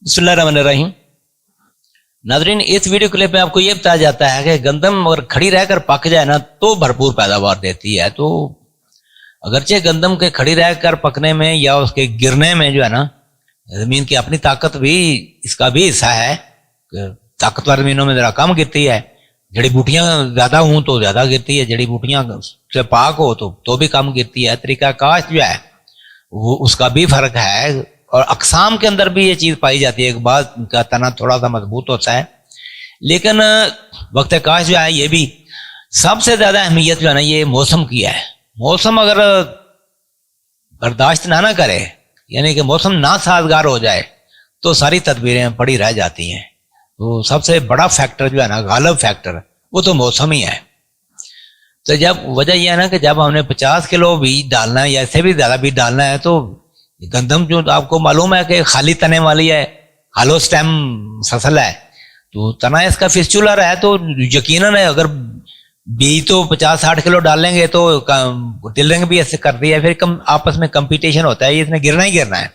बिस्मिल्लाहिर्रहमानिर्रहीम। नाज़रीन, इस वीडियो क्लिप में आपको ये बताया जाता है कि गंदम अगर खड़ी रहकर पक जाए ना तो भरपूर पैदावार देती है। तो अगरचे गंदम के खड़ी रहकर पकने में या उसके गिरने में जो है ना, जमीन की अपनी ताकत भी इसका भी हिस्सा है। ताकतवर जमीनों में जरा कम गिरती है, जड़ी बूटियां ज्यादा हों तो ज्यादा गिरती है, जड़ी बूटियां से पाक हो तो भी कम गिरती है। तरीका काश जो है वो उसका भी फर्क है, और अकसाम के अंदर भी ये चीज पाई जाती है। एक बात का तना थोड़ा सा मजबूत होता है, लेकिन वक्त काश जो है ये भी सबसे ज्यादा अहमियत जो है ना ये मौसम की है। मौसम अगर बर्दाश्त ना करे, यानी कि मौसम ना साजगार हो जाए, तो सारी तदबीरें पड़ी रह जाती हैं। तो सबसे बड़ा फैक्टर जो है ना, गालिब फैक्टर, वो तो मौसम ही है। तो जब वजह यह है ना कि जब हमने 50 किलो बीज डालना है या इससे भी ज्यादा बीज डालना है, तो गंदम जो आपको मालूम है कि खाली तने वाली है, हालो स्टेम फसल है, तो तना इसका फिस्चुलर है। तो यकीनन है अगर बीज तो 50-60 किलो डालेंगे तो टिलरिंग भी ऐसे करती है, फिर आपस में कंपटीशन होता है, इसने गिरना ही गिरना है।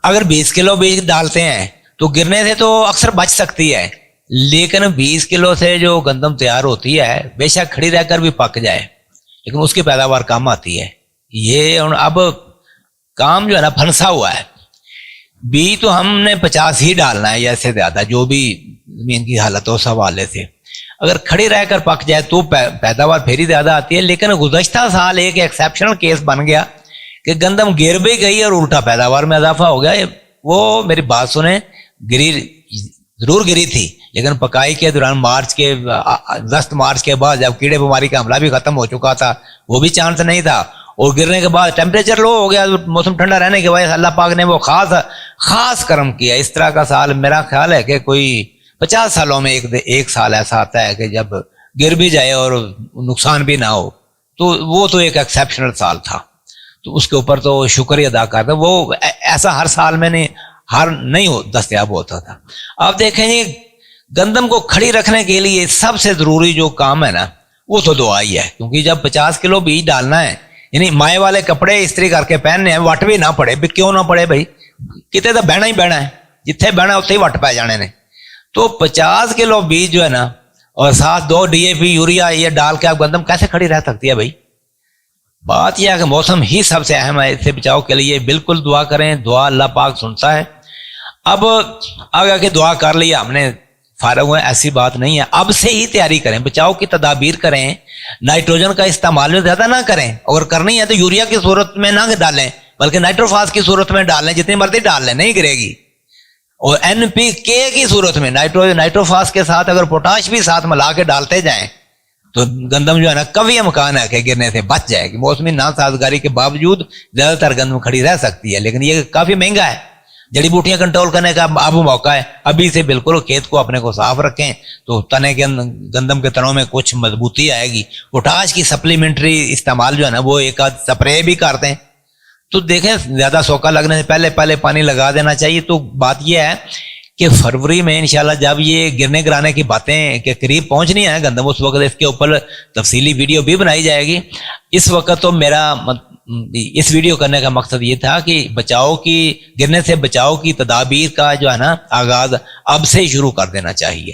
अगर 20 किलो बीज डालते हैं तो गिरने से तो अक्सर बच सकती है, लेकिन 20 किलो से जो गंदम तैयार होती है बेशक खड़ी रहकर भी पक जाए, लेकिन उसकी पैदावार कम आती है। ये अब काम जो है ना फंसा हुआ है। बीज तो हमने 50 ही डालना है या इससे ज्यादा, जो भी जमीन की हालत हो उस हवाले से। अगर खड़ी रहकर पक जाए तो पैदावार फिर ही ज्यादा आती है। लेकिन गुज़श्ता साल एक एक्सेप्शनल केस बन गया कि गंदम गिर भी गई और उल्टा पैदावार में इजाफा हो गया। वो मेरी बात सुने, गिरी जरूर गिरी थी, लेकिन पकाई के दौरान मार्च के 10 मार्च के बाद जब कीड़े बीमारी का हमला भी खत्म हो चुका था, वो भी चांस नहीं था। और गिरने के बाद टेम्परेचर लो हो गया, मौसम ठंडा रहने की वजह से अल्लाह पाक ने वो खास करम किया। इस तरह का साल मेरा ख्याल है कि कोई 50 सालों में एक साल ऐसा आता है कि जब गिर भी जाए और नुकसान भी ना हो। तो वो तो एक एक्सेप्शनल साल था, तो उसके ऊपर तो शुक्रिया अदा करता। वो ऐसा हर साल में नहीं दस्तयाब होता था। आप देखेंगे गंदम को खड़ी रखने के लिए सबसे जरूरी जो काम है ना, वो तो दुआ ही है। क्योंकि जब 50 किलो बीज डालना है, यानी माए वाले कपड़े इस्त्री करके पहनने हैं, वट भी ना पड़े, क्यों ना पड़े भाई, कितने तो बहना ही बहना है, जिथे बहना उत्थे ही वट पै जाने ने। तो 50 किलो बीज जो है ना, और साथ 2 DAP यूरिया ये डाल के आप गंदम कैसे खड़ी रह सकती है भाई। बात यह है कि मौसम ही सबसे अहम है। इससे बचाव के लिए बिल्कुल दुआ करें, दुआ अल्लाह पाक सुनता है। अब आगे के दुआ कर लिया हमने, फारग हुए, ऐसी बात नहीं है। अब से ही तैयारी करें, बचाव की तदाबीर करें। नाइट्रोजन का इस्तेमाल में ज्यादा ना करें, अगर करनी है तो यूरिया की सूरत में ना डालें, बल्कि नाइट्रोफास की सूरत में डालें, जितनी मर्जी डाल लें, नहीं गिरेगी। और NPK की सूरत में नाइट्रोफास के साथ अगर पोटाश भी साथ मिला के डालते जाएं, तो गंदम जो है ना कभी अमकान है कि गिरने से बच जाएगी। मौसमी ना साजगारी के बावजूद ज्यादातर गंदम खड़ी रह सकती है, लेकिन ये काफी महंगा है। जड़ी बूटियां कंट्रोल करने का अब मौका है। अभी से बिल्कुल खेत को अपने को साफ रखें, तो तने के गंदम के तनों में कुछ मजबूती आएगी। पोटाश की सप्लीमेंट्री इस्तेमाल जो है ना, वो एक आध स्प्रे भी करते हैं, तो देखें ज्यादा सोका लगने से पहले पानी लगा देना चाहिए। तो बात यह है कि फरवरी में इंशाल्लाह जब ये गिरने गिराने की बातें के करीब पहुंचनी है गंदम, उस वक्त इसके ऊपर तफसीली वीडियो भी बनाई जाएगी। इस वक्त तो मेरा इस वीडियो करने का मकसद ये था कि गिरने से बचाव की तदाबीर का जो है ना आगाज अब से शुरू कर देना चाहिए।